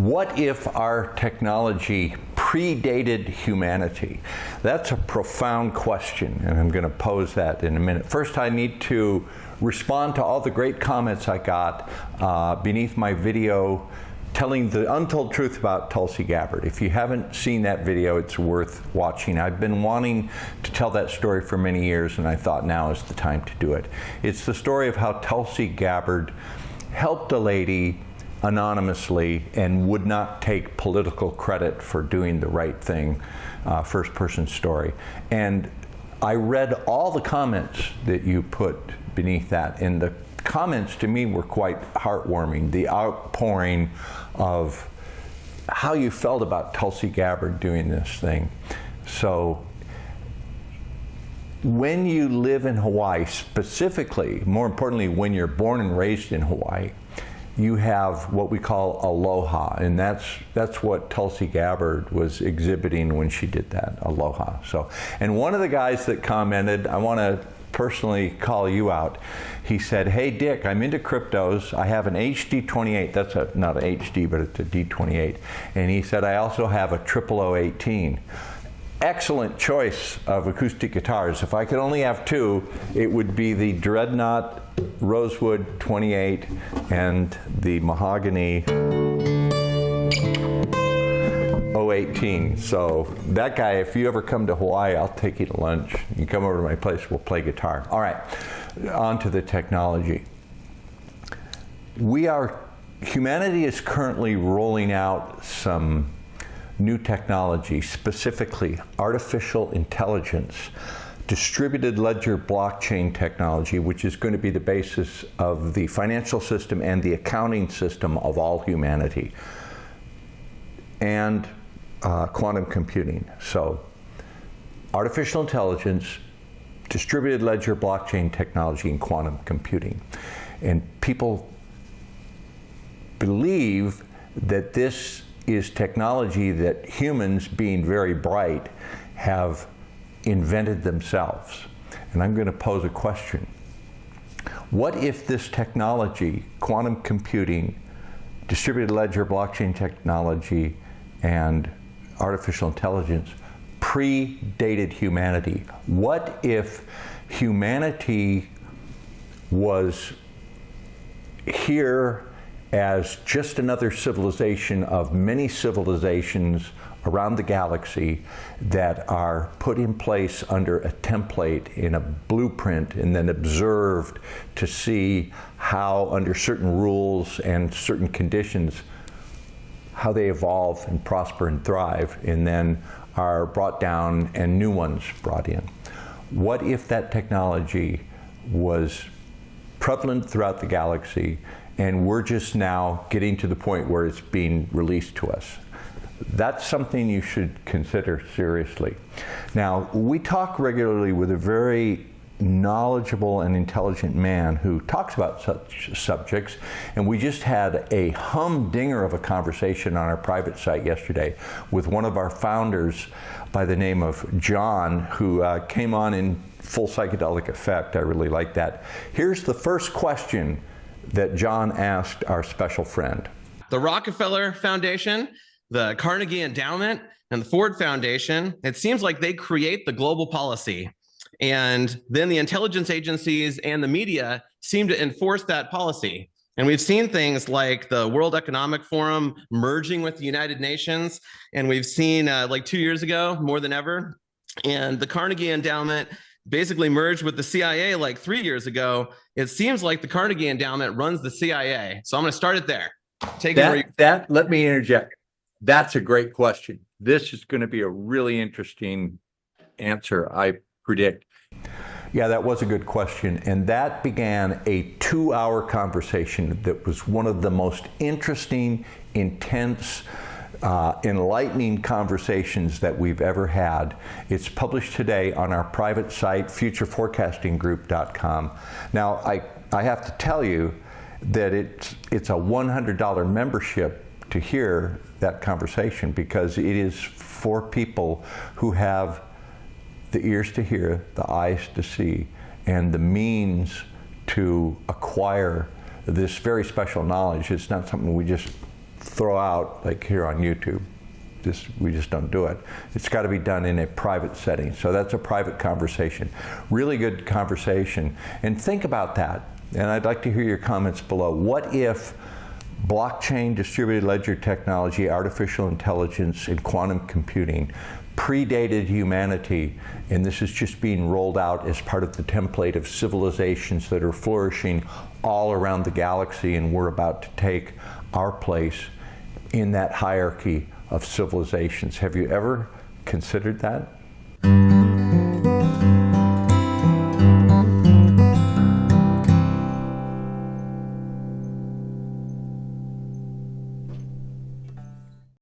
What if our technology predated humanity? That's a profound question, and I'm going to pose that in a minute. First, I need to respond to all the great comments I got beneath my video telling the untold truth about Tulsi Gabbard. If you haven't seen that video, it's worth watching. I've been wanting to tell that story for many years, and I thought now is the time to do it. It's the story of how Tulsi Gabbard helped a lady anonymously and would not take political credit for doing the right thing, first person story. And I read all the comments that you put beneath that, and the comments to me were quite heartwarming. The outpouring of how you felt about Tulsi Gabbard doing this thing. So when you live in Hawaii, specifically, more importantly, when you're born and raised in Hawaii, you have what we call aloha, and that's what Tulsi Gabbard was exhibiting when she did that, aloha. So, and one of the guys that commented, I want to personally call you out. He said, "Hey Dick, I'm into cryptos. I have an HD28. That's not an HD, but it's a D28." And he said, "I also have a 00018. Excellent choice of acoustic guitars. If I could only have two, it would be the Dreadnought Rosewood 28 and the Mahogany 018. So that guy, if you ever come to Hawaii, I'll take you to lunch. You come over to my place, we'll play guitar. All right, on to the technology. Humanity is currently rolling out some new technology, specifically artificial intelligence, distributed ledger blockchain technology, which is going to be the basis of the financial system and the accounting system of all humanity, and quantum computing. So artificial intelligence, distributed ledger blockchain technology, and quantum computing. And people believe that this is technology that humans, being very bright, have invented themselves. And I'm going to pose a question. What if this technology, quantum computing, distributed ledger blockchain technology, and artificial intelligence, predated humanity? What if humanity was here as just another civilization of many civilizations around the galaxy that are put in place under a template in a blueprint and then observed to see how, under certain rules and certain conditions, how they evolve and prosper and thrive, and then are brought down and new ones brought in? What if that technology was prevalent throughout the galaxy and we're just now getting to the point where it's being released to us? That's something you should consider seriously. Now, we talk regularly with a very knowledgeable and intelligent man who talks about such subjects, and we just had a humdinger of a conversation on our private site yesterday with one of our founders by the name of John, who came on in full psychedelic effect. I really like that. Here's the first question that John asked our special friend. The Rockefeller Foundation, the Carnegie Endowment, and the Ford Foundation, it seems like they create the global policy. And then the intelligence agencies and the media seem to enforce that policy. And we've seen things like the World Economic Forum merging with the United Nations. And we've seen like 2 years ago, more than ever, and the Carnegie Endowment basically merged with the CIA like 3 years ago. It seems like the Carnegie Endowment runs the CIA. So I'm going to start it there. Let me interject. That's a great question. This is going to be a really interesting answer, I predict. Yeah, that was a good question. And that began a 2-hour conversation that was one of the most interesting, intense, enlightening conversations that we've ever had. It's published today on our private site, futureforecastinggroup.com. Now, I have to tell you that it's a $100 membership to hear that conversation, because it is for people who have the ears to hear, the eyes to see, and the means to acquire this very special knowledge. It's not something we just throw out like here on YouTube. We just don't do it. It's got to be done in a private setting. So that's a private conversation. Really good conversation. And think about that. And I'd like to hear your comments below. What if blockchain, distributed ledger technology, artificial intelligence, and quantum computing predated humanity, and this is just being rolled out as part of the template of civilizations that are flourishing all around the galaxy, and we're about to take our place in that hierarchy of civilizations. Have you ever considered that?